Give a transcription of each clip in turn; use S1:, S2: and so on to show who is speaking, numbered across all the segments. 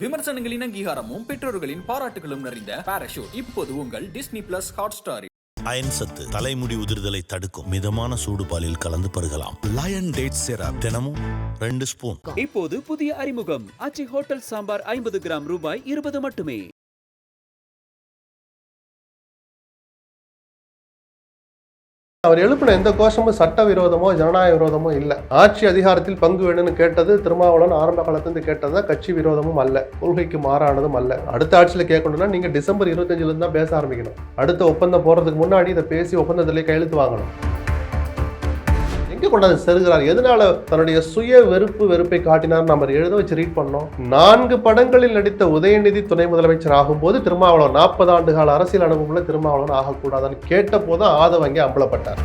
S1: விமர்சனங்களின் அங்கீகாரமும் பெற்றோர்களின் பாராட்டுகளும் நிறைந்த பாராசூட் இப்போது உங்கள் டிஸ்னி பிளஸ் ஹாட்ஸ்டாரில்.
S2: அயன் சத்து தலைமுடி உதிர்தலை தடுக்கும் மிதமான சூடு பாலில் கலந்து பருகலாம். லயன் டேட் சிரப் தினமும் 2 ஸ்பூன்.
S3: இப்போது புதிய அறிமுகம் ஆச்சி ஹோட்டல் சாம்பார் 50 கிராம் ரூபாய் 20 மட்டுமே.
S4: அவர் எழுப்பின எந்த கோஷமும் சட்ட விரோதமோ ஜனநாயக விரோதமோ இல்லை. ஆட்சி அதிகாரத்தில் பங்கு வேணும்னு கேட்டது திருமாவளவன் ஆரம்ப காலத்திலிருந்து கேட்டதா கட்சி விரோதமும் அல்ல, கொள்கைக்கு மாறானதும் அல்ல. அடுத்த ஆட்சியில் கேட்கணும்னா நீங்க டிசம்பர் 25 தான் பேச ஆரம்பிக்கணும். அடுத்த ஒப்பந்தம் போறதுக்கு முன்னாடி இதை பேசி ஒப்பந்தத்திலே கையெழுத்து வாங்கணும். எங்கே கொண்டாந்து செருகிறார்? எதனால தன்னுடைய சுய வெறுப்பை காட்டினார்? நம்ம எழுத வச்சு ரீட் பண்ணோம். 4 படங்களில் நடித்த உதயநிதி துணை முதலமைச்சர் ஆகும்போது திருமாவளவன் 40 ஆண்டு கால அரசியல் அனுபவம்ல திருமாவளவன் ஆகக்கூடாதுன்னு கேட்ட போது ஆதவங்க அம்பலப்பட்டார்.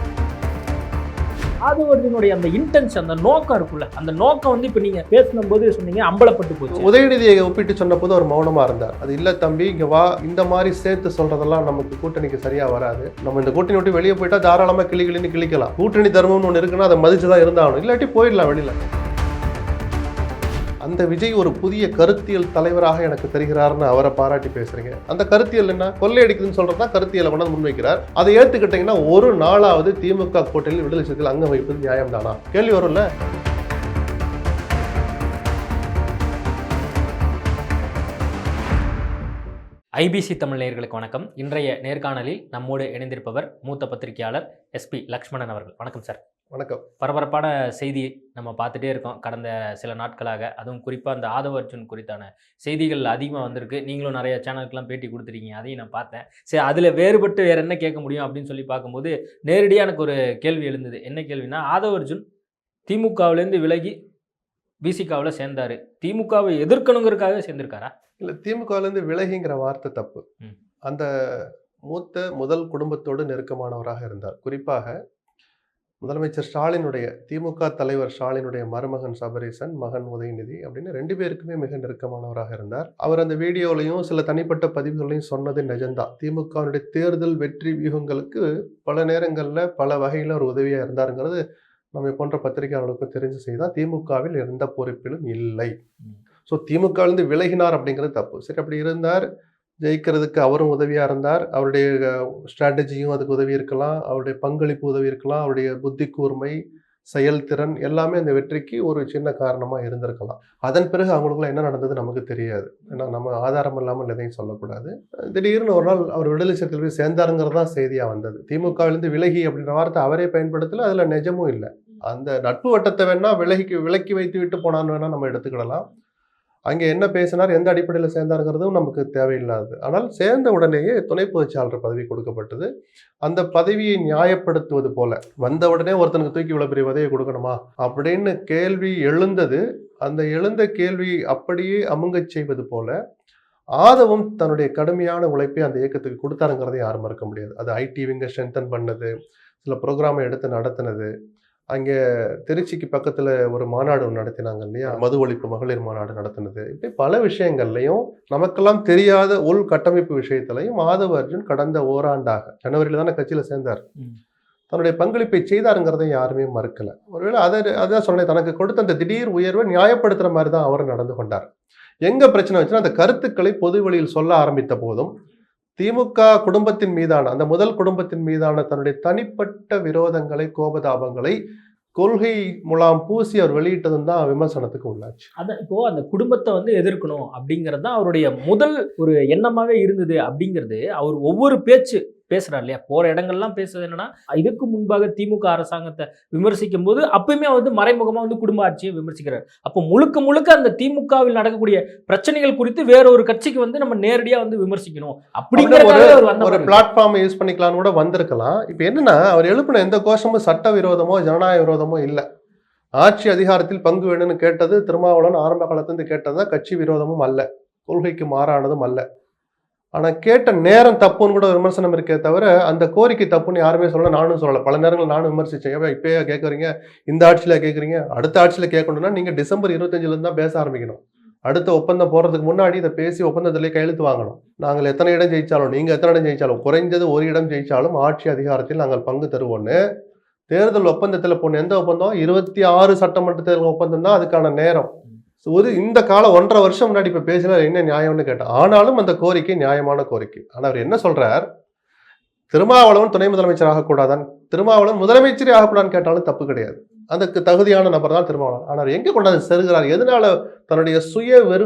S5: ஆதவர்ஜுனுடைய அந்த இன்டென்ஸ், அந்த நோக்கம் இருக்குல்ல, அந்த நோக்கம் வந்து இப்ப நீங்க பேசும்போது சொன்னீங்க அம்பலப்பட்டு போச்சு.
S4: உதயநிதியை ஒப்பிட்டு சொன்ன போது அவர் மௌனமா இருந்தார். அது இல்ல தம்பி, இங்க வா, இந்த மாதிரி சேர்த்து சொல்றதெல்லாம் நமக்கு கூட்டணிக்கு சரியா வராது. நம்ம இந்த கூட்டணி விட்டு வெளியே போயிட்டா தாராளமா கிளின்னு கிளிக்கலாம். கூட்டணி தர்மம்னு ஒண்ணு இருக்குன்னா அதை மதிச்சுதான் இருந்தாகணும், இல்லாட்டி போயிடலாம் வெளியில. அந்த விஜய் ஒரு புதிய கருத்தியல் தலைவராக எனக்கு தெரிகிறார்னு அவரை பாராட்டி பேசுறீங்க. அந்த கருத்தியல் என்ன? கொள்ளையடிக்குதுன்னு சொல்றதா கருத்தியலை கொண்டு முன்வைக்கிறார். அதை ஏத்துக்கிட்டீங்கன்னா ஒரு நாளாவது திமுக கூட்டணியில் விடுதலை சிறுத்தைகள் அங்கம் வைப்பது நியாயம் தானா? கேள்வி வரும்ல.
S5: ஐபிசி தமிழ் நேயர்களுக்கு வணக்கம். இன்றைய நேர்காணலில் நம்மோடு இணைந்திருப்பவர் மூத்த பத்திரிகையாளர் SP லக்ஷ்மணன் அவர்கள். வணக்கம் சார்.
S4: வணக்கம்.
S5: பரபரப்பான செய்தி நம்ம பார்த்துட்டே இருக்கோம் கடந்த சில நாட்களாக. அதுவும் குறிப்பாக அந்த ஆதவர்ஜுன் குறித்தான செய்திகள் அதிகமாக வந்திருக்கு. நீங்களும் நிறைய சேனலுக்கெல்லாம் பேட்டி கொடுத்துருக்கீங்க, அதையும் நான் பார்த்தேன். சரி, அதில் வேறுபட்டு வேறு என்ன கேட்க முடியும் அப்படின்னு சொல்லி பார்க்கும்போது நேரடியாக எனக்கு ஒரு கேள்வி எழுந்தது. என்ன கேள்வினா, ஆதவர்ஜுன் திமுகவிலேருந்து விலகி விசிகாவில் சேர்ந்தார். திமுகவை எதிர்க்கணுங்கிறதுக்காக சேர்ந்திருக்காரா?
S4: இல்லை, திமுகவிலேருந்து விலகிங்கிற வார்த்தை தப்பு. அந்த முதல் குடும்பத்தோடு நெருக்கமானவராக இருந்தார். குறிப்பாக முதலமைச்சர் ஸ்டாலினுடைய, திமுக தலைவர் ஸ்டாலினுடைய மருமகன் சபரீசன், மகன் உதயநிதி அப்படின்னு 2 பேருக்குமே மிக நெருக்கமானவராக இருந்தார். அவர் அந்த வீடியோலையும் சில தனிப்பட்ட பதிவுகளையும் சொன்னது நிஜம்தான். திமுகவுடைய தேர்தல் வெற்றி வியூகங்களுக்கு பல நேரங்களில் பல வகையில் ஒரு உதவியாக இருந்தாருங்கிறது நம்ம போன்ற பத்திரிகையாளர்களுக்கும் தெரிஞ்ச செய்தி. திமுகவில் எந்த பொறுப்பிலும் இல்லை. ஸோ திமுகவிலிருந்து விலகினார் அப்படிங்கிறது தப்பு. சரி, அப்படி இருந்தார், ஜெயிக்கிறதுக்கு அவரும் உதவியாக இருந்தார். அவருடைய ஸ்ட்ராட்டஜியும் அதுக்கு உதவி இருக்கலாம், அவருடைய பங்களிப்பு உதவி இருக்கலாம், அவருடைய புத்தி கூர்மை, செயல்திறன் எல்லாமே அந்த வெற்றிக்கு ஒரு சின்ன காரணமாக இருந்திருக்கலாம். அதன் பிறகு அவங்களுக்குள்ள என்ன நடந்தது நமக்கு தெரியாது. ஏன்னா நம்ம ஆதாரம் இல்லாமல் எதையும் சொல்லக்கூடாது. திடீர்னு ஒரு நாள் அவர் விடுதலை சிறுத்தைகள் போய் சேர்ந்தாருங்கிறது தான் செய்தியாக வந்தது. திமுகவிலிருந்து விலகி அப்படின்ற வார்த்தை அவரே பயன்படுத்தல, அதில் நிஜமும் இல்லை. அந்த நட்பு வட்டத்தை வேணா விலக்கி வைத்து விட்டு போனான்னு வேணா நம்ம எடுத்துக்கிடலாம். அங்கே என்ன பேசினார், எந்த அடிப்படையில் சேர்ந்தாருங்கிறதும் நமக்கு தேவையில்லாது. ஆனால் சேர்ந்த உடனேயே துணை பொதுச்செயலாளர் பதவி கொடுக்கப்பட்டது. அந்த பதவியை நியாயப்படுத்துவது போல, வந்த உடனே ஒருத்தனுக்கு தூக்கி இவ்வளவு பெரிய பதவியை கொடுக்கணுமா அப்படின்னு கேள்வி எழுந்தது. அந்த எழுந்த கேள்வி அப்படியே அமுங்கச் செய்வது போல ஆதவும் தன்னுடைய கடுமையான உழைப்பை அந்த இயக்கத்துக்கு கொடுத்தாருங்கிறதை யாரும் மறுக்க முடியாது. அது ஐடி விங்க ஸ்ட்ரென்தன் பண்ணது, சில ப்ரோக்ராமை எடுத்து நடத்தினது. அங்கே திருச்சிக்கு பக்கத்தில் ஒரு மாநாடு நடத்தினாங்க இல்லையா, மது ஒழிப்பு மகளிர் மாநாடு நடத்தினது. இப்படி பல விஷயங்கள்லையும் நமக்கெல்லாம் தெரியாத உள் கட்டமைப்பு விஷயத்திலையும் ஆதவர்ஜுன் கடந்த ஓராண்டாக, ஜனவரியில் தானே கட்சியில் சேர்ந்தார், தன்னுடைய பங்களிப்பை செய்தாருங்கிறதை யாருமே மறுக்கல. ஒருவேளை அதான் சொன்னேன், தனக்கு கொடுத்த அந்த திடீர் உயர்வை நியாயப்படுத்துற மாதிரி தான் அவர் நடந்து கொண்டார். எங்க பிரச்சனை வச்சுன்னா, அந்த கருத்துக்களை பொது வெளியில் சொல்ல ஆரம்பித்த போதும் திமுக குடும்பத்தின் மீதான, அந்த முதல் குடும்பத்தின் மீதான தன்னுடைய தனிப்பட்ட விரோதங்களை, கோபதாபங்களை கொள்கை முலாம் பூசி அவர் வெளியிட்டதும் தான் விமர்சனத்துக்கு உள்ளாச்சு.
S5: அதான் இப்போ அந்த குடும்பத்தை வந்து எதிர்க்கணும் அப்படிங்கிறது தான் அவருடைய முதல் ஒரு எண்ணமாவே இருந்தது. அப்படிங்கிறது அவர் ஒவ்வொரு பேச்சு பேசுறாரு இல்லையா, போற இடங்கள்லாம் பேசுறது என்னன்னா, இதுக்கு முன்பாக திமுக அரசாங்கத்தை விமர்சிக்கும் போது அப்பயுமே வந்து மறைமுகமா வந்து குடும்ப ஆட்சியை விமர்சிக்கிறார். அப்போ முழுக்க அந்த திமுகவில் நடக்கக்கூடிய பிரச்சனைகள் குறித்து வேற ஒரு கட்சிக்கு வந்து நம்ம நேரடியா வந்து விமர்சிக்கணும் அப்படிங்கிற
S4: ஒரு பிளாட்ஃபார்மை யூஸ் பண்ணிக்கலாம்னு கூட வந்திருக்கலாம். இப்ப என்னன்னா, அவர் எழுப்பின எந்த கோஷமும் சட்ட விரோதமோ ஜனநாயக விரோதமோ இல்லை. ஆட்சி அதிகாரத்தில் பங்கு வேணும்னு கேட்டது திருமாவளவன் ஆரம்ப காலத்திலிருந்து கேட்டதா கட்சி விரோதமும் அல்ல, கொள்கைக்கு மாறானதும் அல்ல. ஆனால் கேட்ட நேரம் தப்புன்னு கூட விமர்சனம் இருக்கே தவிர அந்த கோரிக்கை தப்புன்னு யாருமே சொல்ல, நானும் சொல்லலை. பல நேரங்கள் நானும் விமர்சித்தேன். இப்போயே கேட்குறீங்க, இந்த ஆட்சியில் கேட்குறீங்க, அடுத்த ஆட்சியில் கேட்கணும்னா நீங்கள் டிசம்பர் 25 தான் பேச ஆரம்பிக்கணும். அடுத்த ஒப்பந்தம் போடுறதுக்கு முன்னாடி இதை பேசி ஒப்பந்தத்திலே கையெழுத்து வாங்கணும். நாங்கள் எத்தனை இடம் ஜெயிச்சாலும், நீங்கள் எத்தனை இடம் ஜெயிச்சாலும், குறைஞ்சது ஒரு இடம் ஜெயிச்சாலும் ஆட்சி அதிகாரத்தில் நாங்கள் பங்கு தருவோன்னு தேர்தல் ஒப்பந்தத்தில் போன எந்த ஒப்பந்தம்? 26 சட்டமன்ற தேர்தல் ஒப்பந்தம் தான் அதுக்கான நேரம். இந்த காலம் 1.5 வருஷம் முன்னாடி இப்ப பேசினா என்ன நியாயம்னு கேட்டேன். ஆனாலும் அந்த கோரிக்கை நியாயமான கோரிக்கை. ஆனா அவர் என்ன சொல்றார், திருமாவளவன் துணை முதலமைச்சர் ஆகக்கூடாதான், திருமாவளவன் முதலமைச்சரே ஆகக்கூடாதுன்னு கேட்டாலும் தப்பு கிடையாது. அதுக்கு தகுதியான நபர் தான் திருமாவளவன். ஆனால் எங்க கொண்டாந்து செருகிறார், எதனால தன்னுடைய சுய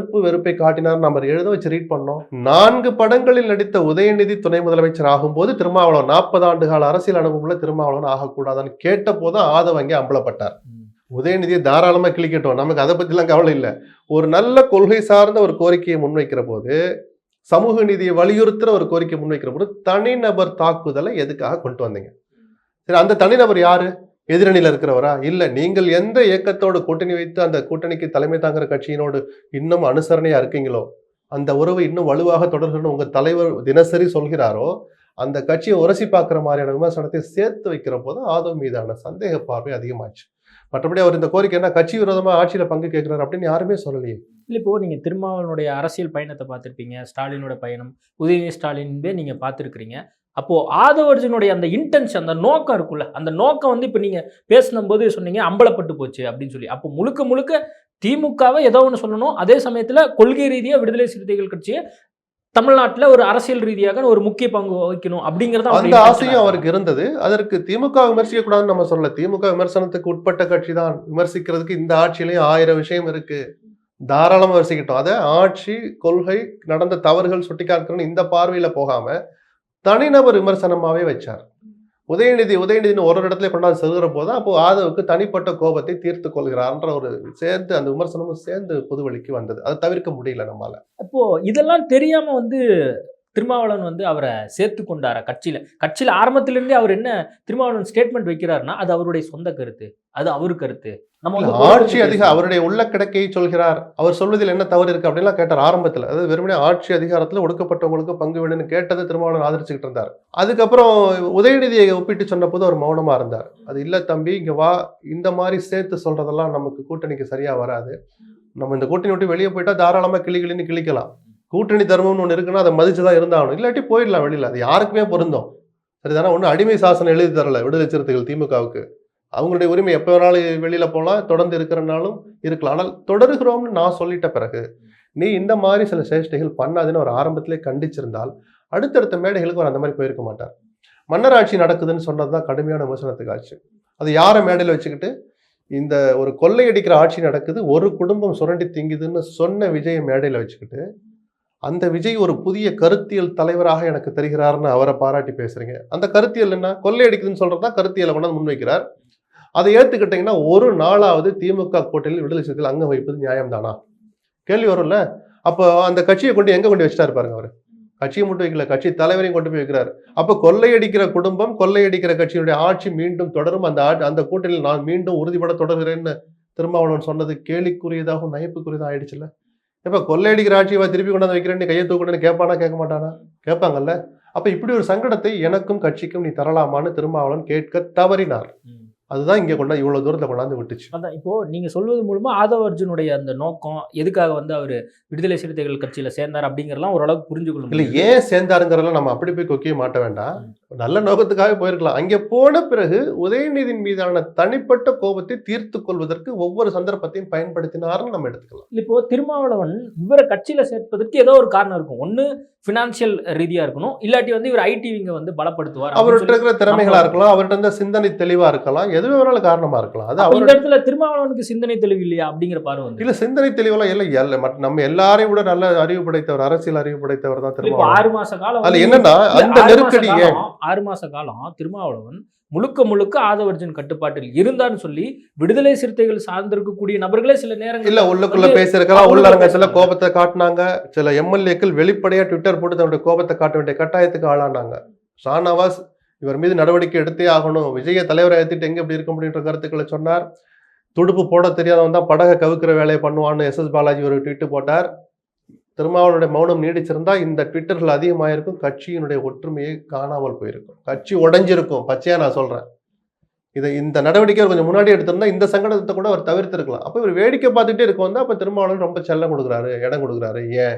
S4: வெறுப்பை காட்டினார். நம்ம எழுத வச்சு ரீட் பண்ணோம். 4 படங்களில் நடித்த உதயநிதி துணை முதலமைச்சர் ஆகும்போது திருமாவளவன் 40 ஆண்டு கால அரசியல் அனுபவம்ல திருமாவளவன் ஆகக்கூடாதான்னு கேட்ட போதும் ஆதவ அங்கே அம்பலப்பட்டார். உதயநிதியை தாராளமா கிளிக்கட்டும், நமக்கு அதை பத்திலாம் கவலை இல்லை. ஒரு நல்ல கொள்கை சார்ந்த ஒரு கோரிக்கையை முன்வைக்கிற போது, சமூக நீதியை வலியுறுத்துற ஒரு கோரிக்கை முன்வைக்கிற போது தனிநபர் தாக்குதலை எதுக்காக கொண்டு வந்தீங்க? சரி, அந்த தனிநபர் யாரு? எதிரணியில இருக்கிறவரா? இல்ல, நீங்கள் எந்த இயக்கத்தோடு கூட்டணி வைத்து அந்த கூட்டணிக்கு தலைமை தாங்குற கட்சியினோடு இன்னும் அனுசரணையா இருக்கீங்களோ, அந்த உறவு இன்னும் வலுவாக தொடர்கணும் உங்க தலைவர் தினசரி சொல்கிறாரோ, அந்த கட்சியை உரசி பார்க்கிற மாதிரியான விமர்சனத்தை சேர்த்து வைக்கிற போது ஆதவ் மீதான சந்தேக பார்வை அதிகமாச்சு. மற்றபடி அவர் இந்த கோரிக்கை என்ன கட்சி விரோதமா ஆட்சியில பங்கு கேட்கிறார் அப்படின்னு யாருமே சொல்லலையே.
S5: இல்லை, இப்போ நீங்க திருமாவளவனுடைய அரசியல் பயணத்தை பார்த்துருப்பீங்க, ஸ்டாலினோட பயணம், உதயநிதி ஸ்டாலின்பே நீங்க பார்த்துருக்கிறீங்க. அப்போ ஆதவ அர்ஜுனுடைய அந்த இன்டென்ஷன், அந்த நோக்கம் இருக்குல்ல, அந்த நோக்கம் வந்து இப்போ நீங்க பேசும்போது சொன்னீங்க அம்பலப்பட்டு போச்சு அப்படின்னு சொல்லி. அப்போ முழுக்க முழுக்க திமுகவை ஏதோ ஒன்று சொல்லணும், அதே சமயத்துல கொள்கை ரீதியா விடுதலை சிறுத்தைகள் கட்சியை தமிழ்நாட்டில் ஒரு அரசியல் ரீதியாக ஒரு முக்கிய பங்கு வகிக்கணும் அப்படிங்கிறத
S4: அந்த ஆசையும் அவருக்கு இருந்தது. அதற்கு திமுக விமர்சிக்க கூடாதுன்னு நம்ம சொல்லல. திமுக விமர்சனத்துக்கு உட்பட்ட கட்சி தான். விமர்சிக்கிறதுக்கு இந்த ஆட்சியிலையும் 1000 விஷயம் இருக்கு, தாராளமா விமர்சிக்கட்டும். அதை ஆட்சி கொள்கை நடந்த தவறுகள் சுட்டிக்காட்டுறன்னு இந்த பார்வையில போகாம தனிநபர் விமர்சனமாவே வச்சார். உதயநிதினு ஒரு இடத்துல கொண்டாந்து செலுகிற போது அப்போ ஆதவுக்கு தனிப்பட்ட கோபத்தை தீர்த்து கொள்கிறார்ன்ற ஒரு சேர்ந்து அந்த விமர்சனமும் சேர்ந்து பொதுவெளிக்கு வந்தது. அதை தவிர்க்க முடியல நம்மால.
S5: அப்போ இதெல்லாம் தெரியாம வந்து திருமாவளவன் வந்து அவரை சேர்த்து கொண்டாரா கட்சியில ஆரம்பத்திலிருந்தே அவர் என்ன திருமாவளவன் ஸ்டேட்மெண்ட் வைக்கிறாருன்னா அது அவருடைய சொந்த கருத்து, அது அவரு கருத்து.
S4: ஆட்சி அதிகாரம் அவருடைய உள்ள கிடக்கையை சொல்கிறார், அவர் சொல்வதில் என்ன தவறு இருக்கு அப்படின்லாம் கேட்டார் ஆரம்பத்தில். அதாவது வெறுமனே ஆட்சி அதிகாரத்தில் ஒடுக்கப்பட்டவங்களுக்கு பங்கு வேணும்னு கேட்டதை திருமாவளவன் ஆதரிச்சுக்கிட்டு இருந்தார். அதுக்கப்புறம் உதயநிதியை ஒப்பிட்டு சொன்ன போது அவர் மௌனமா இருந்தார். அது இல்ல தம்பி, இங்க வா, இந்த மாதிரி சேர்த்து சொல்றதெல்லாம் நமக்கு கூட்டணிக்கு சரியா வராது. நம்ம இந்த கூட்டணி விட்டு வெளியே போயிட்டா தாராளமா கிளின்னு கிளிக்கலாம். கூட்டணி தர்மம்னு ஒன்று இருக்குன்னா அதை மதிச்சுதான் இருந்தாகணும், இல்லாட்டி போயிடலாம் வெளியில. அது யாருக்குமே பொருந்தும். சரிதானே? ஒன்றும் அடிமை சாசனம் எழுதி தரல விடுதலை சிறுத்தைகள் திமுகவுக்கு. அவங்களுடைய உரிமை எப்போ வேணாலும் வெளியில போகலாம், தொடர்ந்து இருக்கிறனாலும் இருக்கலாம். ஆனால் தொடருகிறோம்னு நான் சொல்லிட்ட பிறகு நீ இந்த மாதிரி சில சேஷ்டைகள் பண்ணாதுன்னு ஒரு ஆரம்பத்திலே கண்டிச்சிருந்தால் அடுத்தடுத்த மேடைகளுக்கு அவர் அந்த மாதிரி போயிருக்க மாட்டார். மன்னர் ஆட்சி நடக்குதுன்னு சொன்னதுதான் கடுமையான விமர்சனத்துக்கு ஆச்சு. அது யாரை மேடையில் வச்சுக்கிட்டு இந்த ஒரு கொள்ளையடிக்கிற ஆட்சி நடக்குது, ஒரு குடும்பம் சுரண்டி திங்குதுன்னு சொன்ன விஜயை மேடையில் வச்சுக்கிட்டு அந்த விஜய் ஒரு புதிய கருத்தியல் தலைவராக எனக்கு தெரிகிறார்னு அவரை பாராட்டி பேசுறீங்க. அந்த கருத்தியல் என்ன? கொள்ளையடிக்குதுன்னு சொல்றதுதான் கருத்தியலை கொண்டாந்து முன்வைக்கிறார். அதை ஏற்றுக்கிட்டீங்கன்னா ஒரு நாளாவது திமுக கூட்டணியில் விடுதலை சிறுத்தைகள் அங்க வைப்பது நியாயம் தானா? கேள்வி வரும்ல. அப்போ அந்த கட்சியை கொண்டு எங்க கொண்டு வச்சுட்டாரு பாருங்க. அவர் கட்சியை மட்டும் வைக்கல, கட்சி தலைவரையும் கொண்டு போய் வைக்கிறார். அப்போ கொள்ளையடிக்கிற குடும்பம், கொள்ளையடிக்கிற கட்சியினுடைய ஆட்சி மீண்டும் தொடரும், அந்த கூட்டணியில் நான் மீண்டும் உறுதிப்பட தொடர்கிறேன்னு திருமாவளவன் சொன்னது கேலிக்குரியதாகவும் நயப்புக்குரியதாக ஆயிடுச்சுல்ல. இப்ப கொள்ளையடிக்கிற ஆட்சியை திருப்பி கொண்டாந்து வைக்கிறேன்னு கையை தூக்கணும்னு கேட்பானா கேட்க மாட்டானா? கேட்பாங்கல்ல. அப்ப இப்படி ஒரு சங்கடத்தை எனக்கும் கட்சிக்கும் நீ தரலாமான்னு திருமாவளவன் கேட்க தவறினார். அதுதான் இங்க கொண்டா இவ்வளவு தூரத்துல கொண்டாந்து விட்டுச்சு.
S5: அதான் இப்போ நீங்க சொல்வது மூலமா ஆதவ அர்ஜுனுடைய அந்த நோக்கம், எதுக்காக வந்து அவர் விடுதலை சிறுத்தைகள் கட்சியில சேர்ந்தார் அப்படிங்கறதெல்லாம் ஓரளவுக்கு புரிஞ்சுக்கணும்.
S4: இல்ல, ஏன் சேர்ந்தாருங்கிறதெல்லாம் நம்ம அப்படி போய் கொக்கிய மாட்ட வேண்டாம். நல்ல நோக்கத்துக்காக போயிருக்கலாம். அங்கே போன பிறகு உதயநிதியின் மீதான தனிப்பட்ட கோபத்தை தீர்த்து கொள்வதற்கு ஒவ்வொரு சந்தர்ப்பத்தையும் பயன்படுத்தினார்னு நம்ம எடுத்துக்கலாம்.
S5: இப்போ திருமாவளவன் இவரை கட்சியில சேர்ப்பதற்கு ஏதோ ஒரு காரணம் இருக்கும். ஒண்ணு பினான்சியல் ரீதியா இருக்கணும், இல்லாட்டி வந்து இவர் ஐடி விங்க வந்து பலப்படுத்துவார்,
S4: அவர்கிட்ட இருக்கிற திறமைகளா இருக்கலாம், அவர்கிட்ட இருந்த சிந்தனை தெளிவா இருக்கலாம், எதுவே வேணாலும் காரணமா இருக்கலாம். அது
S5: இந்த இடத்துல திருமாவளவனுக்கு சிந்தனை தெளிவு இல்லையா அப்படிங்கிற பார்வை வந்து
S4: இல்ல. சிந்தனை தெளிவெல்லாம் இல்ல. நம்ம எல்லாரையும் விட நல்ல அறிவு படைத்தவர், அரசியல் அறிவு படைத்தவர் தான் திருமாவளவன்.
S5: 6 மாச காலம்
S4: அது என்னன்னா அந்த நெருக்கடி
S5: 6 மாச காலம் திருமாவளவன் முழுக்க ஆதவ அர்ஜுன் கட்டுப்பாட்டில் இருந்தான்னு சொல்லி விடுதலை சிறுத்தைகள் சார்ந்திருக்கக்கூடிய நபர்களே சில நேரங்கள்
S4: இல்ல உள்ளுக்குள்ள பேசியிருக்கலாம், உள்ளரங்கத்துல கோபத்தை காட்டினாங்க. சில எம்எல்ஏக்கள் வெளிப்படையா ட்விட்டர் போட்டு தன்னுடைய கோபத்தை காட்ட வேண்டிய கட்டாயத்துக்கு ஆளானாங்க. ஷானவாஸ் இவர் மீது நடவடிக்கை எடுத்தே ஆகணும், விஜய தலைவரை ஏற்றிட்டு எங்க இப்படி இருக்க முடியுன்ற கருத்துக்களை சொன்னார். துடுப்பு போட தெரியாதவன் தான் படகை கவுக்கிற வேலையை பண்ணுவான்னு எஸ்.எஸ். பாலாஜி ஒரு ட்வீட் போட்டார். திருமாவளவனுடைய மௌனம் நீடிச்சிருந்தா இந்த ட்விட்டர்கள் அதிகமாயிருக்கும், கட்சியினுடைய ஒற்றுமையை காணாமல் போயிருக்கும், கட்சி உடைஞ்சிருக்கும். பச்சையா நான் சொல்றேன். இந்த நடவடிக்கை கொஞ்சம் முன்னாடி எடுத்திருந்தா இந்த சங்கடத்தை கூட அவர் தவிர்த்திருக்கலாம். அப்ப இவர் வேடிக்கை பார்த்துட்டே இருக்க வந்தா அப்ப திருமாவளவன் ரொம்ப செல்லம் கொடுக்குறாரு, இடம் கொடுக்குறாரு, ஏன்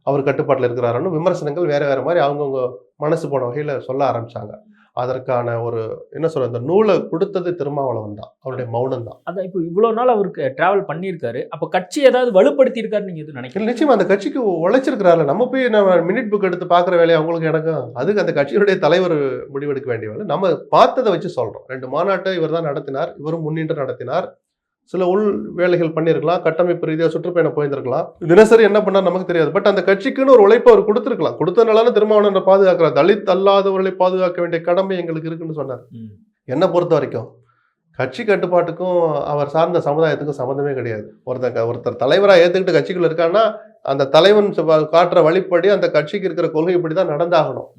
S4: அவர் கட்டுப்பாட்டில் இருக்கிறாருன்னு விமர்சனங்கள் வேற மாதிரி அவங்கவுங்க மனசு போன வகையில சொல்ல ஆரம்பிச்சாங்க. அதற்கான ஒரு என்ன சொல்ற அந்த நூலை கொடுத்தது திருமாவளவன் தான், அவருடைய மௌனம் தான்.
S5: அதான் இப்போ இவ்வளோ நாள் அவருக்கு டிராவல் பண்ணியிருக்காரு, அப்போ கட்சி ஏதாவது வலுப்படுத்தி இருக்காரு நீங்க எதுவும் நினைக்கிறீங்க?
S4: நிச்சயமா அந்த கட்சிக்கு உழைச்சிருக்கிறாரு. நம்ம போய் நம்ம மினிட் புக் எடுத்து பார்க்குற வேலையை அவங்களுக்கு எனக்கும், அதுக்கு அந்த கட்சியுடைய தலைவர் முடிவெடுக்க வேண்டிய வேலை. நம்ம பார்த்ததை வச்சு சொல்றோம். 2 மாநாட்டை இவர் தான் நடத்தினார், இவரும் முன்னின்று நடத்தினார். சில உள் வேலைகள் பண்ணியிருக்கலாம், கட்டமைப்பு ரீதியாக சுற்றுப்பயணம் போயிருந்திருக்கலாம், தினசரி என்ன பண்ணார் நமக்கு தெரியாது. பட் அந்த கட்சிக்குன்னு ஒரு உழைப்பு அவர் கொடுத்துருக்கலாம். கொடுத்தனால திருமாவளவனை பாதுகாக்கிறார். தலித் அல்லாதவர்களை பாதுகாக்க வேண்டிய கடமை எங்களுக்கு இருக்குன்னு சொன்னார். என்னை பொறுத்த வரைக்கும் கட்சி கட்டுப்பாட்டுக்கும் அவர் சார்ந்த சமுதாயத்துக்கும் சம்மந்தமே கிடையாது. ஒருத்தர் தலைவராக ஏற்றுக்கிட்டு கட்சிக்குள்ள இருக்கான்னா அந்த தலைவன் காட்டுற வழிப்படி அந்த கட்சிக்கு இருக்கிற கொள்கை இப்படி தான் நடந்தாகணும்.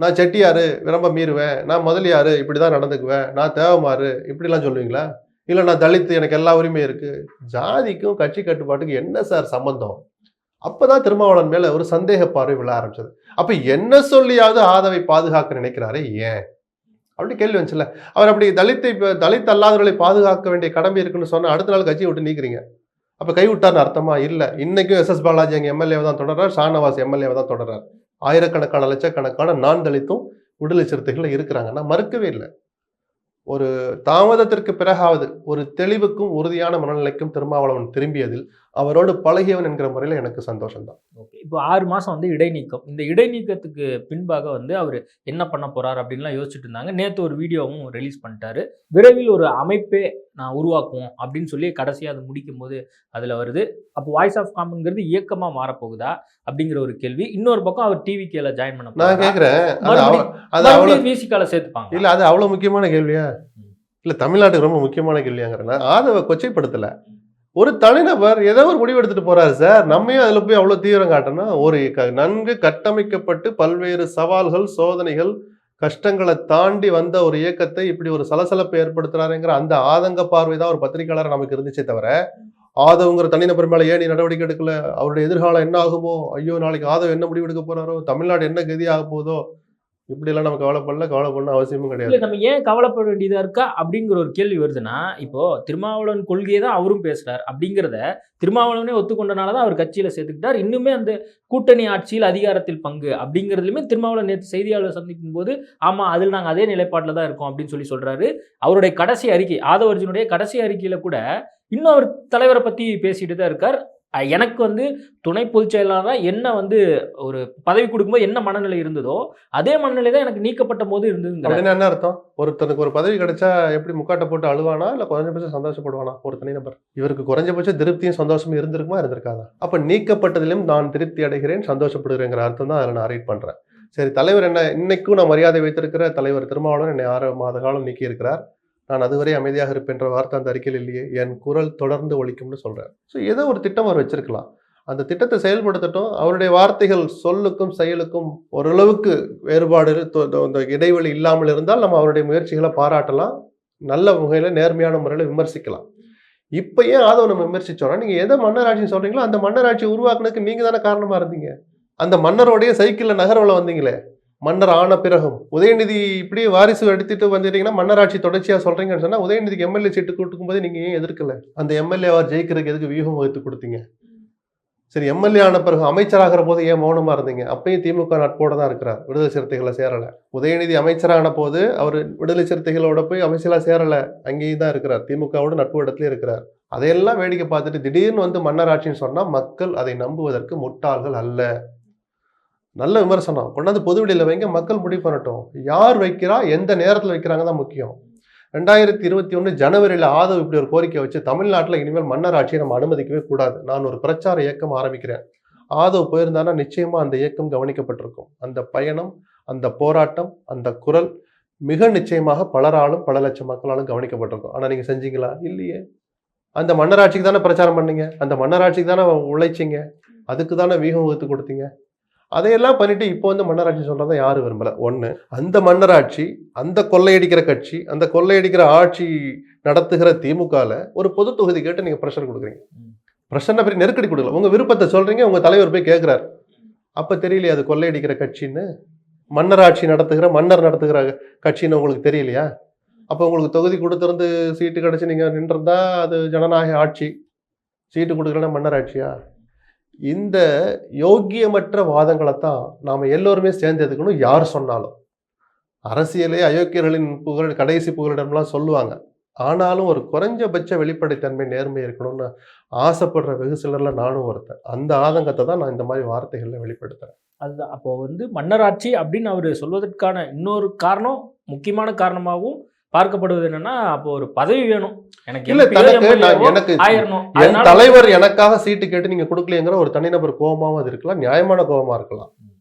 S4: நான் செட்டியாரு விரும்ப மீறுவேன், நான் முதலியாரு இப்படி தான் நடந்துக்குவேன், நான் தேவமாறு இப்படிலாம் சொல்லுவீங்களா? இல்லை நான் தலித்து எனக்கு எல்லா உரிமையும் இருக்கு. ஜாதிக்கும் கட்சி கட்டுப்பாட்டுக்கும் என்ன சார் சம்பந்தம்? அப்பதான் திருமாவளவன் மேல ஒரு சந்தேக பார்வை விழ ஆரம்பிச்சது. அப்ப என்ன சொல்லியாவது ஆதவை பாதுகாக்க நினைக்கிறாரு ஏன் அப்படி கேள்வி வந்துச்சுல. அவர் அப்படி தலித் அல்லாதவர்களை பாதுகாக்க வேண்டிய கடமை இருக்குன்னு சொன்னா அடுத்த நாள் கட்சியை விட்டு நீக்கிறீங்க. அப்ப கைவிட்டார்னு அர்த்தமா? இல்ல, இன்னைக்கும் எஸ் பாலாஜி எங்க எம்எல்ஏவை தான் தொடர்றார், ஷானவாஸ் எம்எல்ஏவை தான் தொடர்றார். ஆயிரக்கணக்கான லட்சக்கணக்கான நான் தலித்தும் விடுதலை சிறுத்தைகள் இருக்கிறாங்க, நான் மறுக்கவே இல்லை. ஒரு தாமதத்திற்கு பிறகாவது ஒரு தெளிவுக்கும் உறுதியான மனநிலைக்கும் திருமாவளவன் திரும்பியதில் அவரோடு பழகியவன் என்கிற முறையில் எனக்கு சந்தோஷம் தான்.
S5: ஓகே, இப்போ 6 மாதம் வந்து இடைநீக்கம். இந்த இடைநீக்கத்துக்கு பின்பாக வந்து அவர் என்ன பண்ண போறார் அப்படின்லாம் யோசிச்சுட்டு இருந்தாங்க. நேற்று ஒரு வீடியோவும் ரிலீஸ் பண்ணிட்டாரு. விரைவில் ஒரு அமைப்பே நான் உருவாக்குவோம் அப்படின்னு சொல்லி கடைசியாக அது முடிக்கும் போது அதில் வருது. அப்போ வாய்ஸ் ஆஃப் காமன்ங்கிறது இயக்கமாக மாறப்போகுதா அப்படிங்கிற ஒரு கேள்வி. இன்னொரு பக்கம் அவர் டிவிகேல ஜாயின் பண்ண
S4: நான் கேட்கிறேன்,
S5: விசிகால சேர்த்துப்பாங்க.
S4: இல்ல அது அவ்வளவு முக்கியமான கேள்வியா? இல்ல தமிழ்நாட்டுக்கு ரொம்ப முக்கியமான கேள்வியாங்கிறேன். ஆதவ கொச்சைப்படுத்தல. ஒரு தனிநபர் ஏதோ ஒரு முடிவு எடுத்துட்டு போறாரு சார், நம்மையும் அதுல போய் அவ்வளவு தீவிரம் காட்டணும். ஒரு நன்கு கட்டமைக்கப்பட்டு பல்வேறு சவால்கள் சோதனைகள் கஷ்டங்களை தாண்டி வந்த ஒரு இயக்கத்தை இப்படி ஒரு சலசலப்பை ஏற்படுத்துறாருங்கிற அந்த ஆதங்க பார்வை தான் ஒரு பத்திரிகையாளர் நமக்கு இருந்துச்சே தவிர, ஆதவங்கிற தனிநபர் மேல ஏன் நீ நடவடிக்கை எடுக்கல, அவருடைய எதிர்காலம் என்ன ஆகுமோ, ஐயோ நாளைக்கு ஆதவ் என்ன முடிவு எடுக்க போறாரோ, தமிழ்நாடு என்ன கதி ஆக போதோ, இப்படி எல்லாம் நம்ம கவலைப்படணும் அவசியமும் கிடையாது.
S5: நம்ம ஏன் கவலைப்பட வேண்டியதா இருக்கா அப்படிங்கிற ஒரு கேள்வி வருதுன்னா, இப்போ திருமாவளவன் கொள்கையை தான் அவரும் பேசுறாரு அப்படிங்கிறத திருமாவளவனே ஒத்துக்கொண்டனாலதான் அவர் கட்சியில சேர்த்துக்கிட்டார். இன்னுமே அந்த கூட்டணி ஆட்சியில் அதிகாரத்தில் பங்கு அப்படிங்கிறதுலுமே திருமாவளவன் நேற்று செய்தியாளர் சந்திக்கும் போது ஆமா அதில் நாங்கள் அதே நிலைப்பாட்டில் தான் இருக்கோம் அப்படின்னு சொல்றாரு. அவருடைய கடைசி அறிக்கை, ஆதவ அர்ஜுனுடைய கடைசி அறிக்கையில கூட இன்னும் அவர் தலைவரை பத்தி பேசிட்டு தான் இருக்கார். எனக்கு வந்து துணை பொதுச் செயலாளராக என்ன வந்து ஒரு பதவி கொடுக்கும்போது என்ன மனநிலை இருந்ததோ அதே மனநிலை தான் எனக்கு நீக்கப்பட்ட போது இருந்தது.
S4: என்ன அர்த்தம்? ஒருத்தனுக்கு ஒரு பதவி கிடைச்சா எப்படி முக்காட்டை போட்டு அழுவானா இல்ல குறைஞ்சபட்சம் சந்தோஷப்படுவானா? ஒரு தனிநபர் இவருக்கு குறைஞ்சபட்ச திருப்தியும் சந்தோஷமும் இருந்திருக்காதா? அப்ப நீக்கப்பட்டதிலும் நான் திருப்தி அடைகிறேன் சந்தோஷப்படுகிறேங்கிற அர்த்தம் தான் அதில் நான் ரீட் பண்றேன். சரி, தலைவர் என்ன இன்னைக்கும் நான் மரியாதை வைத்திருக்கிற தலைவர் திருமாவளவன் என்னை 6 மாத காலம் நீக்கி இருக்கிறார், நான் அதுவரை அமைதியாக இருப்பேன்ற வார்த்தை அந்த அறிக்கையில் இல்லையே, என் குரல் தொடர்ந்து ஒலிக்கும்னு சொல்றாரு. ஸோ ஏதோ ஒரு திட்டம் அவர் வச்சிருக்கலாம், அந்த திட்டத்தை செயல்படுத்தட்டும். அவருடைய வார்த்தைகள் சொல்லுக்கும் செயலுக்கும் ஓரளவுக்கு வேறுபாடு இடைவெளி இல்லாமல் இருந்தால் நம்ம அவருடைய முயற்சிகளை பாராட்டலாம், நல்ல வகையில் நேர்மையான முறையில் விமர்சிக்கலாம். இப்போ ஏன் ஆதவ நம்ம விமர்சிச்சோம்னா, நீங்க எதை மன்னராட்சி சொல்றீங்களோ அந்த மன்னராட்சியை உருவாக்குனதுக்கு நீங்க தானே காரணமா இருந்தீங்க. அந்த மன்னரோடைய சைக்கிளில் நகர்வல வந்தீங்களே, மன்னர் ஆன பிறகும் உதயநிதி இப்படி வாரிசு எடுத்துட்டு வந்துட்டீங்கன்னா மன்னராட்சி தொடர்ச்சியா சொல்றீங்கன்னு சொன்னா, உதயநிதிக்கு எம்எல்ஏ சீட்டு கொடுக்கும் போது நீங்க ஏன் எதிர்க்கல? அந்த எம்எல்ஏ அவர் ஜெயிக்கிறதுக்கு எதுக்கு வியூகம் வகுத்து கொடுத்தீங்க? சரி, எம்எல்ஏ ஆன பிறகு அமைச்சராகிற போது ஏன் மௌனமா இருந்தீங்க? அப்பயும் திமுக நட்போட தான் இருக்கிறார், விடுதலை சிறுத்தைகளை சேரல. உதயநிதி அமைச்சரான போது அவர் விடுதலை சிறுத்தைகளோட போய் அமைச்சரா சேரல, அங்கேயும் தான் இருக்கிறார், திமுகவோட நட்பு இடத்துலயே இருக்கிறார். அதையெல்லாம் வேடிக்கை பார்த்துட்டு திடீர்னு வந்து மன்னராட்சின்னு சொன்னா மக்கள் அதை நம்புவதற்கு முட்டாள்கள் அல்ல. நல்ல விமர்சனம் கொண்டாந்து பொதுவெளியில் வைங்க, மக்கள் முடிவு பண்ணட்டும். யார் வைக்கிறா, எந்த நேரத்தில் வைக்கிறாங்க தான் முக்கியம். 2021 ஜனவரியில் ஆதவ் இப்படி ஒரு கோரிக்கை வச்சு தமிழ்நாட்டில் இனிமேல் மன்னர் ஆட்சியை நம்ம அனுமதிக்கவே கூடாது, நான் ஒரு பிரச்சார இயக்கம் ஆரம்பிக்கிறேன். ஆதவ் போயிருந்தானா நிச்சயமா அந்த இயக்கம் கவனிக்கப்பட்டிருக்கும். அந்த பயணம், அந்த போராட்டம், அந்த குரல் மிக நிச்சயமாக பலராலும் பல லட்சம் மக்களாலும் கவனிக்கப்பட்டிருக்கும். ஆனால் நீங்கள் செஞ்சீங்களா? இல்லையே. அந்த மன்னராட்சிக்கு தானே பிரச்சாரம் பண்ணீங்க, அந்த மன்னராட்சிக்கு தானே உழைச்சிங்க, அதுக்கு தானே வீகம் வகுத்து கொடுத்தீங்க. அதையெல்லாம் பண்ணிட்டு இப்போ வந்து மன்னராட்சி சொல்றதை யாரும் விரும்பல. ஒண்ணு, அந்த மன்னராட்சி, அந்த கொள்ளையடிக்கிற கட்சி, அந்த கொள்ளையடிக்கிற ஆட்சி நடத்துகிற திமுகல ஒரு பொது தொகுதி கேட்டு நீங்க பிரஷர் கொடுக்குறீங்க. பிரஷர்னா பெரிய நெருக்கடி கொடுக்கல, உங்க விருப்பத்தை சொல்றீங்க, உங்க தலைவர் போய் கேட்கிறாரு. அப்ப தெரியலையா அது கொள்ளையடிக்கிற கட்சின்னு? மன்னராட்சி நடத்துகிற மன்னர் நடத்துகிற கட்சின்னு உங்களுக்கு தெரியலையா? அப்போ உங்களுக்கு தொகுதி கொடுத்திருந்து சீட்டு கிடைச்சி நீங்க நின்றிருந்தா அது ஜனநாயக ஆட்சி, சீட்டு கொடுக்கலன்னா மன்னராட்சியா? இந்த யோக்கியமற்ற வாதங்களை தான் நாம் எல்லோருமே சேர்ந்து எதுக்கணும். யார் சொன்னாலும் அரசியலே அயோக்கியர்களின் புகழ் கடைசி புகலிடம்லாம் சொல்லுவாங்க. ஆனாலும் ஒரு குறைஞ்சபட்ச வெளிப்படைத்தன்மை, நேர்மை இருக்கணும்னு ஆசைப்படுற வெகு சிலர்ல நானும் ஒருத்தன். அந்த ஆதங்கத்தை தான் நான் இந்த மாதிரி வார்த்தைகள்ல வெளிப்படுத்துறேன்.
S5: அதுதான் அப்போ வந்து மன்னராட்சி அப்படின்னு அவர் சொல்வதற்கான இன்னொரு காரணம், முக்கியமான காரணமாகவும் பார்க்கப்படுவது என்னன்னா, அப்போ ஒரு பதவி வேணும் எனக்கு,
S4: இல்ல,
S5: MP யோ,
S4: தனக்கு
S5: MLA வோ
S4: எனக்கு
S5: ஆயிரணும்.
S4: என்
S5: அதனால
S4: தலைவர் எனக்காக சீட்டு கேட்டு நீங்க கொடுக்கலைங்கிற ஒரு தனிநபர் கோபமாவும் அது இருக்கலாம், நியாயமான கோபமா இருக்கலாம்.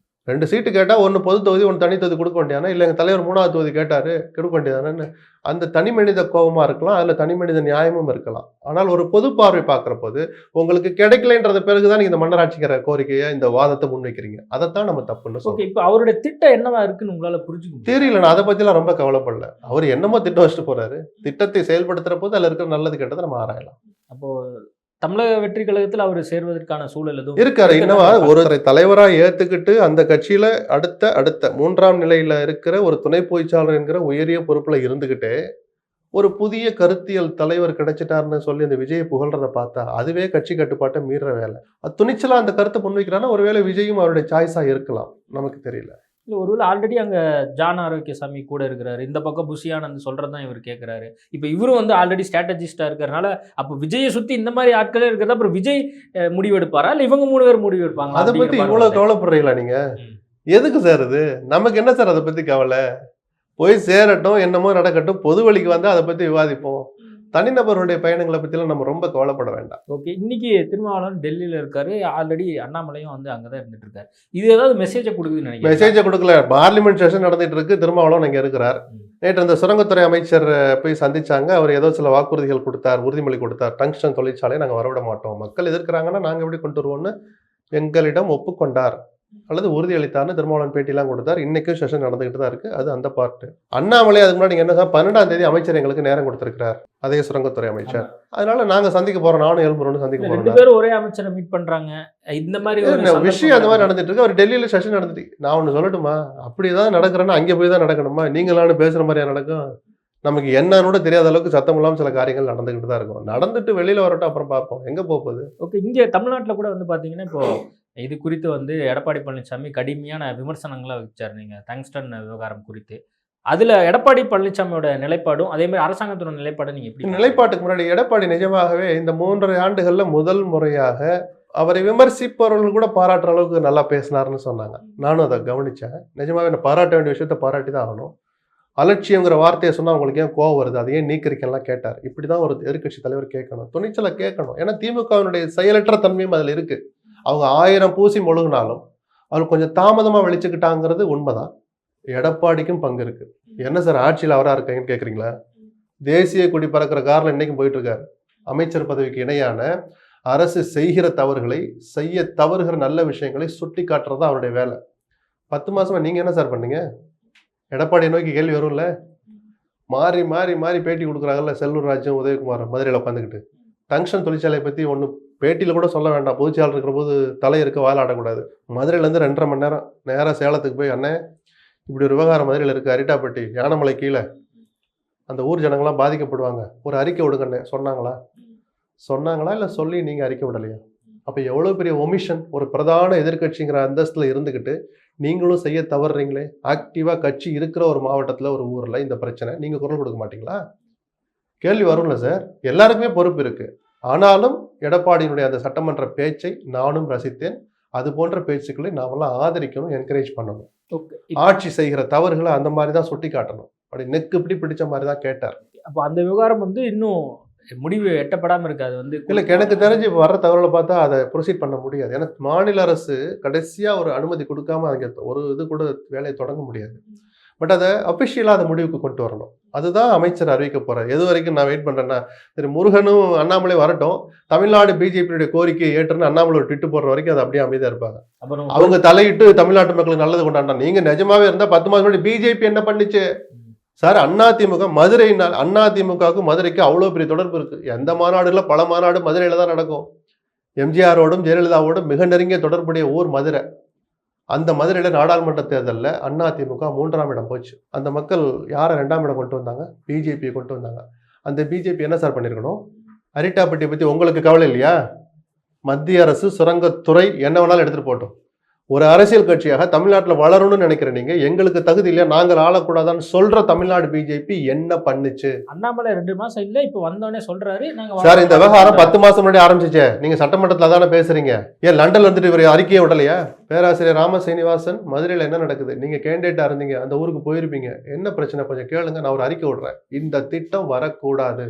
S4: 2 சீட்டு கேட்டா 1 பொது தொகுதி 1 தனி தொகுதி கொடுக்க வேண்டியானா, இல்ல எங்க தலைவர் 3வது தொகுதி கேட்டாரு கொடுக்க வேண்டியதானு அந்த தனி மனித கோபமா இருக்கலாம், அதுல தனி மனித நியாயமும் இருக்கலாம். ஆனால் ஒரு பொது பார்வை பார்க்கிற போது உங்களுக்கு கிடைக்கலைன்றது பிறகுதான் நீங்க இந்த மன்னராட்சிங்கிற கோரிக்கையை, இந்த வாதத்தை முன்வைக்கிறீங்க. அதைத்தான் நம்ம தப்புன்னு
S5: ஓகே,
S4: சொல்றோம்.
S5: இப்போ அவருடைய திட்டம் என்னவா இருக்குன்னு உங்களால புரிஞ்சுக்க முடியும்?
S4: தெரியல, நான் அதை பத்திலாம் ரொம்ப கவலைப்படல. அவர் என்னமோ திட்டம் வச்சுட்டு போறாரு. திட்டத்தை செயல்படுத்துற போது அதுல இருக்கிற நல்லது கெட்டதை நம்ம ஆராயலாம்.
S5: அப்போ தமிழக வெற்றி கழகத்தில் அவர் சேர்வதற்கான சூழல் எதுவும்
S4: இருக்காரு. இன்னும் ஒரு தலைவரா ஏத்துக்கிட்டு அந்த கட்சியில அடுத்த 3ஆம் நிலையில இருக்கிற ஒரு துணை பொதுச்செயலாளர் என்கிற உயரிய பொறுப்புல இருந்துகிட்டே ஒரு புதிய கருத்தியல் தலைவர் கிடைச்சிட்டாருன்னு சொல்லி அந்த விஜயை புகழ்றத பார்த்தா அதுவே கட்சி கட்டுப்பாட்டை மீற வேலை. அது துணிச்சலா அந்த கருத்தை முன்வைக்கிறான்னா ஒருவேளை விஜயும் அவருடைய சாய்ஸா இருக்கலாம், நமக்கு தெரியல.
S5: இல்லை, ஒருவேளை ஆல்ரெடி அங்கே ஜான் ஆரோக்கியசாமி கூட இருக்கிறாரு, இந்த பக்கம் புஷியானந்த் சொல்கிறது தான் இவர் கேட்குறாரு. இப்போ இவரும் வந்து ஆல்ரெடி ஸ்ட்ராட்டஜிஸ்டாக இருக்கிறனால அப்போ விஜயை சுற்றி இந்த மாதிரி ஆட்களே இருக்கிறது, அப்புறம் விஜய் முடிவெடுப்பாரா இல்லை இவங்க 3 பேர் முடிவெடுப்பாங்க?
S4: அதை பத்தி இவ்வளவு கவலைப்படுறீங்களா நீங்க? எதுக்கு சார் இது? நமக்கு என்ன சார் அதை பத்தி கவலை? போய் சேரட்டும், என்னமோ நடக்கட்டும், பொது வழிக்கு வந்து அதை பத்தி விவாதிப்போம். தனிநபருடைய பயணங்களை பத்திலாம் நம்ம ரொம்ப கவலைப்பட வேண்டாம்.
S5: ஓகே, இன்னைக்கு திருமாவளவன் டெல்லியில் இருக்காரு, ஆல்ரெடி அண்ணாமலையும் வந்து அங்கே தான் இருந்துட்டு இருக்காரு. இது ஏதாவது மெசேஜை கொடுக்குதுன்னு நினைக்கிறேன்.
S4: மெசேஜை கொடுக்கல. பார்லிமெண்ட் செஷன் நடந்துட்டு இருக்கு, திருமாவளவன் இங்க இருக்கிறார். நேற்று அந்த சுரங்கத்துறை அமைச்சர் போய் சந்திச்சாங்க. அவர் ஏதோ சில வாக்குறுதிகள் கொடுத்தார், உறுதிமொழி கொடுத்தார். டங்ஸ்டன் தொழிற்சாலையை நாங்கள் வரவிட மாட்டோம், மக்கள் எதிர்க்கிறாங்கன்னா நாங்கள் எப்படி கொண்டு வருவோம்னு எங்களிடம் ஒப்புக்கொண்டார் அல்லது உறுதியளித்தார்னு திருமாவளவன் பேட்டிலாம் கொடுத்தார். இன்னைக்கும் செஷன் நடந்துகிட்டு தான் இருக்கு. அது அந்த பார்ட்டு. அண்ணாமலை அதுக்கு முன்னாடி என்ன சார் 12ஆம் தேதி அமைச்சர் எங்களுக்கு நேரம் கொடுத்திருக்கிறார், அதே சுரங்கத்துறை அமைச்சர். அதனால நாங்க சந்திக்க போறோம், நானும் எழும்புறோம்னு சந்திக்க
S5: 2
S4: போறோம்.
S5: பேரும் ஒரே அமைச்சரை மீட் பண்றாங்க. இந்த மாதிரி ஒரு
S4: விஷயம் அந்த மாதிரி நடந்துட்டு இருக்கு. அவர் டெல்லியில செஷன் நடந்துட்டு, நான் ஒண்ணு சொல்லட்டுமா, அப்படிதான் நடக்கிறேன்னா அங்கே போய் தான் நடக்கணுமா? நீங்களான்னு பேசுற மாதிரியா நடக்கும்? நமக்கு என்னன்னு கூட தெரியாத அளவுக்கு சத்தம் இல்லாமல் சில காரியங்கள் நடந்துகிட்டு தான் இருக்கும். நடந்துட்டு வெளியில வரட்டும், அப்புறம் பார்ப்போம் எங்க போகுது.
S5: ஓகே, இங்கே தமிழ்நாட்டில் கூட வந்து பார்த்தீங்கன்னா இப்போ இது குறித்து வந்து எடப்பாடி பழனிசாமி கடுமையான விமர்சனங்களை வச்சார். நீங்கள் டங்ஸ்டன் விவகாரம் குறித்து அதில் எடப்பாடி பழனிசாமியோட நிலைப்பாடும் அதே மாதிரி அரசாங்கத்தோட நிலைப்பாடும் நீங்கள் எப்படி?
S4: நிலைப்பாட்டுக்கு முன்னாடி எடப்பாடி நிஜமாகவே இந்த 3.5 ஆண்டுகள்ல முதல் முறையாக அவரை விமர்சிப்பவர்கள் கூட பாராட்டுற அளவுக்கு நல்லா பேசினார்னு சொன்னாங்க. நானும் அதை கவனிச்சேன். நிஜமாவே நான் பாராட்ட வேண்டிய விஷயத்த பாராட்டி தான் ஆகணும். அலட்சியங்கிற வார்த்தையை சொன்னா உங்களுக்கு ஏன் கோவம் வருது, அதை ஏன் நீக்கிறீங்கலாம் கேட்டார். இப்படிதான் ஒரு எதிர்க்கட்சி தலைவர் கேட்கணும், துணிச்சலை கேட்கணும். ஏன்னா திமுகவினுடைய செயலற்ற தன்மையும் அதுல இருக்கு. அவங்க 1000 பூசி மொழுகினாலும் அவர் கொஞ்சம் தாமதமா வெளிச்சுக்கிட்டாங்கிறது உண்மைதான். எடப்பாடிக்கும் பங்கு இருக்கு. என்ன சார் ஆட்சியில் அவரா இருக்காங்கன்னு கேட்குறீங்களா? தேசிய கொடி பறக்கிற காரில் இன்னைக்கும் போயிட்டு இருக்காரு. அமைச்சர் பதவிக்கு இணையான அரசு செய்கிற தவறுகளை, செய்ய தவறுகிற நல்ல விஷயங்களை சுட்டி காட்டுறது தான் அவருடைய வேலை. 10 மாசமா நீங்க என்ன சார் பண்ணீங்க? எடப்பாடியை நோக்கி கேள்வி வரும்ல. மாறி மாறி மாறி பேட்டி கொடுக்குறாங்கல்ல செல்லூர் ராஜும் உதயகுமார் மதுரையில் உட்காந்துக்கிட்டு. டங்ஸ்டன் தொழிற்சாலையை பற்றி ஒன்று பேட்டியில் கூட சொல்ல வேண்டாம். பொதுச்செயலாளர் இருக்கிற போது தலை இருக்க வாழ ஆடக்கூடாது. மதுரையிலேருந்து 2.5 மணி நேரம் நேராக சேலத்துக்கு போய், அண்ணே இப்படி ஒரு விவகாரம் மதுரையில் இருக்குது, அரிட்டாப்பட்டி யானமலை கீழே அந்த ஊர் ஜனங்கள்லாம் பாதிக்கப்படுவாங்க, ஒரு அறிக்கை விடுங்கண்ணே சொன்னாங்களா இல்லை சொல்லி நீங்கள் அறிக்கை விடலையா? அப்போ எவ்வளோ பெரிய ஒமிஷன். ஒரு பிரதான எதிர்கட்சிங்கிற அந்தஸ்தில் இருந்துக்கிட்டு நீங்களும் செய்ய தவறுறீங்களே. ஆக்டிவாக கட்சி இருக்கிற ஒரு மாவட்டத்தில் ஒரு ஊரில் இந்த பிரச்சனை, நீங்கள் குரல் கொடுக்க மாட்டீங்களா? கேள்வி வரும்ல சார். எல்லாருக்குமே பொறுப்பு இருக்குது. ஆனாலும் எடப்பாடியினுடைய அந்த சட்டமன்ற பேச்சை நானும் ரசித்தேன். அது போன்ற பேச்சுக்களை நாமெல்லாம் ஆதரிக்கணும், என்கரேஜ் பண்ணணும். ஆட்சி செய்கிற தவறுகளை அந்த மாதிரி தான் சுட்டி காட்டணும். அப்படி நெக்கு இப்படி பிடிச்ச மாதிரி தான் கேட்டார்.
S5: அப்போ அந்த விவகாரம் வந்து இன்னும் முடிவு எட்டப்படாமல் இருக்கு. அது வந்து
S4: இல்லை, எனக்கு தெரிஞ்சு வர்ற தகவலை பார்த்தா அதை ப்ரொசீட் பண்ண முடியாது. ஏன்னா மாநில அரசு கடைசியாக ஒரு அனுமதி கொடுக்காம அங்கே ஒரு இது கூட வேலையை தொடங்க முடியாது. பட் அதை அஃபிஷியலாக அதை முடிவுக்கு கொண்டு வரணும். அதுதான் அமைச்சர் அறிவிக்க போறாரு. எது வரைக்கும் நான் வெயிட் பண்றேன்னா, சரி முருகனும் அண்ணாமலை வரட்டும், தமிழ்நாடு பிஜேபியுடைய கோரிக்கையை ஏற்றுன்னு அண்ணாமலை ஒரு ட்விட்டு போடுற வரைக்கும் அது அப்படியே அமைதியா இருப்பாங்க. அவங்க தலையிட்டு தமிழ்நாட்டு மக்களுக்கு நல்லது கொண்டாண்டா. நீங்க நிஜமாவே இருந்தா 10 மாசம் முன்னாடி பிஜேபி என்ன பண்ணிச்சு சார்? அதிமுக மதுரையினால் அதிமுகவுக்கு மதுரைக்கு அவ்வளோ பெரிய தொடர்பு இருக்கு. எந்த மாநாடுல பல மாநாடு மதுரையில தான் நடக்கும். எம்ஜிஆரோடும் ஜெயலலிதாவோடும் மிக நெருங்கிய தொடர்புடைய ஊர் மதுரை. அந்த மதுரையில் நாடாளுமன்ற தேர்தலில் அதிமுக 3ஆம் இடம் போச்சு. அந்த மக்கள் யாரை 2ஆம் இடம் கொண்டு வந்தாங்க? பிஜேபியை கொண்டு வந்தாங்க. அந்த பிஜேபி என்ன சார் பண்ணியிருக்கணும்? அரிட்டாப்பட்டியை பற்றி உங்களுக்கு கவலை இல்லையா? மத்திய அரசு சுரங்கத்துறை என்ன வேணாலும் எடுத்துகிட்டு போட்டோம். ஒரு அரசியல் கட்சியாக தமிழ்நாட்டில் வளரணும்னு நினைக்கிற நீங்க எங்களுக்கு தகுதி இல்லையா, நாங்கள் ஆளக்கூடாதான்னு சொல்ற தமிழ்நாடு பிஜேபி என்ன பண்ணுச்சு?
S5: அண்ணாமலை 2 மாசம் இல்ல இப்ப வந்தோடனே சொல்றாரு நாங்க
S4: சார் இந்த விவகாரம் 10 மாசம் முன்னாடி ஆரம்பிச்சிச்சே. நீங்க சட்டமன்றத்தில் தானே பேசுறீங்க. ஏன் லண்டன்ல இருந்துட்டு இவர் அறிக்கையை விடலையா? பேராசிரியர் ராம சீனிவாசன் மதுரையில் என்ன நடக்குது, நீங்க கேண்டிடேட்டா இருந்தீங்க, அந்த ஊருக்கு போயிருப்பீங்க, என்ன பிரச்சனை கொஞ்சம் கேளுங்க, நான் ஒரு அறிக்கை விடுறேன். இந்த திட்டம் வரக்கூடாது.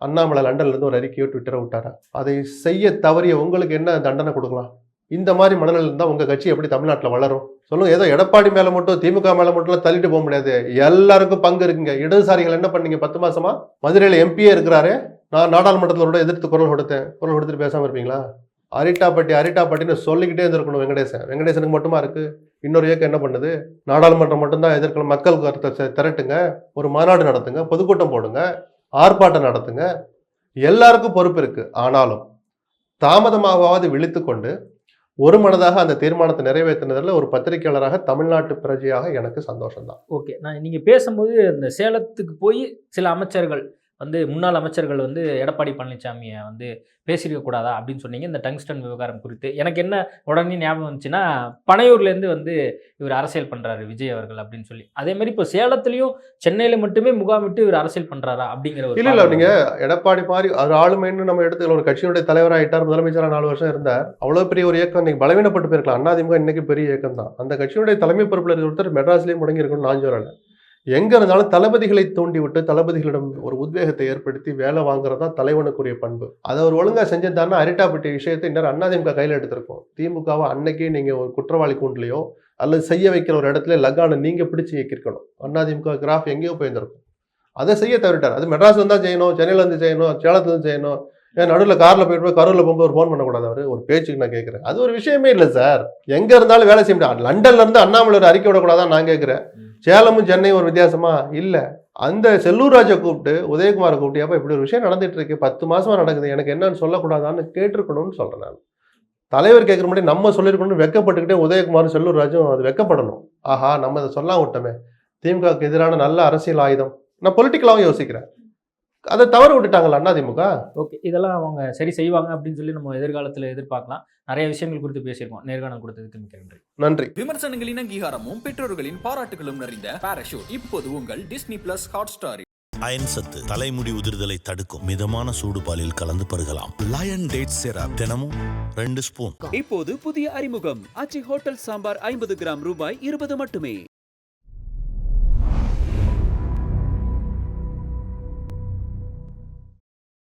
S4: அண்ணாமலை லண்டன்ல இருந்து ஒரு அறிக்கையோ ட்விட்டரை விட்டாரா? அதை செய்ய தவறிய உங்களுக்கு என்ன தண்டனை கொடுக்கலாம்? இந்த மாதிரி மனநிலை இருந்தால் உங்க கட்சி எப்படி தமிழ்நாட்டில் வளரும் சொல்லுங்க? ஏதோ எடப்பாடி மேல மட்டும் திமுக மேல மட்டும் தள்ளிட்டு போக முடியாது. எல்லாருக்கும் பங்கு இருக்குங்க. இடதுசாரிகள் என்ன பண்ணீங்க 10 மாசமா? மதுரையில் எம்பியே இருக்கிறாரு, நான் நாடாளுமன்றத்தில் எதிர்த்து குரல் கொடுத்துட்டு பேசாம இருப்பீங்களா? அரிட்டாப்பட்டின்னு சொல்லிக்கிட்டே இருந்திருக்கணும். வெங்கடேசனுக்கு மட்டுமா இருக்கு? இன்னொரு இயக்கம் என்ன பண்ணுது? நாடாளுமன்றம் மட்டும்தான் எதிர்க்கலாம். மக்கள் கருத்தை திரட்டுங்க, ஒரு மாநாடு நடத்துங்க, பொதுக்கூட்டம் போடுங்க, ஆர்ப்பாட்டம் நடத்துங்க, எல்லாருக்கும் பொறுப்பு இருக்கு. ஆனாலும் தாமதமாகவாவது விழித்துக்கொண்டு ஒரு மனதாக அந்த தீர்மானத்தை நிறைவேற்றினதில் ஒரு பத்திரிகையாளராக தமிழ்நாட்டு பிரஜையாக எனக்கு சந்தோஷம் தான்.
S5: ஓகே, நான் நீங்க பேசும்போது இந்த சேலத்துக்கு போய் சில அமைச்சர்கள் முன்னாள் அமைச்சர்கள் எடப்பாடி பழனிசாமியை பேசியிருக்க கூடாதா அப்படின்னு சொன்னீங்க. இந்த டங்ஸ்டன் விவகாரம் குறித்து எனக்கு என்ன உடனே ஞாபகம் வந்துச்சுன்னா, பனையூர்லேருந்து இவர் அரசியல் பண்ணுறாரு விஜய் அவர்கள் அப்படின்னு சொல்லி, அதே மாதிரி இப்போ சேலத்துலேயும் சென்னையில் மட்டுமே முகாமிட்டு இவர் அரசியல் பண்ணுறாரா அப்படிங்கிற ஒரு
S4: இல்லை நீங்கள் எடப்பாடி மாதிரி ஒரு ஆளுமைன்னு நம்ம எடுத்துக்கலாம். ஒரு கட்சியினுடைய தலைவராகிட்டார், முதலமைச்சராக 4 வருஷம் இருந்தார். அவ்வளோ பெரிய ஒரு இயக்கம் இன்னைக்கு பலவீனப்பட்டு போயிருக்கலாம். அதிமுக இன்னைக்கு பெரிய இயக்கம் தான். அந்த கட்சியினுடைய தலைமை பொறுப்பில் இருக்கிற ஒருத்தர் மெட்ராஸ்லேயும் முடங்கி இருக்கணும்னு நான் சொல்லலை. எங்க இருந்தாலும் தளபதிகளை தூண்டிவிட்டு தளபதிகளிடம் ஒரு உத்வேகத்தை ஏற்படுத்தி வேலை வாங்குறது தான் தலைவனுக்குரிய பண்பு. அதை ஒரு ஒழுங்கா செஞ்சதானா அரிட்டாப்பட்டி விஷயத்தை இன்னும் அதிமுக கையில் எடுத்திருக்கோம். திமுகவை அன்னைக்கே நீங்க ஒரு குற்றவாளி கூண்டிலையோ அல்லது செய்ய வைக்கிற ஒரு இடத்துல லகான நீங்க பிடிச்சு இயக்கிருக்கணும். அதிமுக கிராஃப் எங்கேயோ போயிருந்திருக்கும். அதை செய்ய தவறிட்டார். அது மெட்ராஸ்ல இருந்தா செய்யணும், சென்னையில இருந்து செய்யணும், சேலத்துல இருந்து செய்யணும். ஏன் நடுவில் காரில் போய் கரூரில் போகும்போது ஒரு ஃபோன் பண்ணக்கூடாது? அவர் ஒரு பேச்சுக்கு நான் கேட்குறேன். அது ஒரு விஷயமே இல்லை சார். எங்கே இருந்தாலும் வேலை செய்ய முடியாது. லண்டன்ல இருந்து அண்ணாமலை ஒரு அறிக்கை விடக்கூடாதான் நான் கேட்குறேன். சேலமும் சென்னையும் ஒரு வித்தியாசமா இல்லை. அந்த செல்லூர் ராஜை கூப்பிட்டு உதயகுமாரை கூப்பிட்டு, அப்போ இப்படி ஒரு விஷயம் நடந்துட்டு இருக்கு, 10 மாசமா நடக்குது, எனக்கு என்னன்னு சொல்லக்கூடாதான்னு கேட்டிருக்கணும்னு சொல்றேன் நான். தலைவர் கேட்குற முன்னாடி நம்ம சொல்லியிருக்கணும்னு வெக்கப்பட்டுக்கிட்டே உதயகுமாரும் செல்லூர் ராஜும் அது வெக்கப்படணும். ஆஹா, நம்ம அதை சொல்லாம் விட்டோமே. திமுகவுக்கு எதிரான நல்ல அரசியல் ஆயுதம். நான் பொலிட்டிக்கலாகவும் யோசிக்கிறேன். அதை தவறு விட்டுட்டாங்களா அதிமுக?
S5: ஓகே, இதெல்லாம் அவங்க சரி செய்வாங்க அப்படின்னு சொல்லி நம்ம எதிர்காலத்தில் எதிர்பார்க்கலாம். நிறைய விஷயங்கள் குறித்து பேசியிருக்கோம். நேர்காணல் கொடுத்ததுக்கு மிக்க நன்றி.
S4: நன்றி.
S1: விமர்சனங்களின் அங்கீகாரமும் பெற்றோர்களின் பாராட்டுகளும் நிறைந்த பாராஷூட் இப்போது உங்கள் டிஸ்னி பிளஸ் ஹாட்ஸ்டாரில்.
S2: அயன் சத்து தலைமுடி உதிர்தலை தடுக்கும். மிதமான சூடு பாலில் கலந்து பருகலாம். லயன் டேட் சிரப் தினமும் 2 ஸ்பூன்.
S3: இப்போது புதிய அறிமுகம் ஆச்சி ஹோட்டல் சாம்பார் 50 கிராம் ரூபாய் 20 மட்டுமே.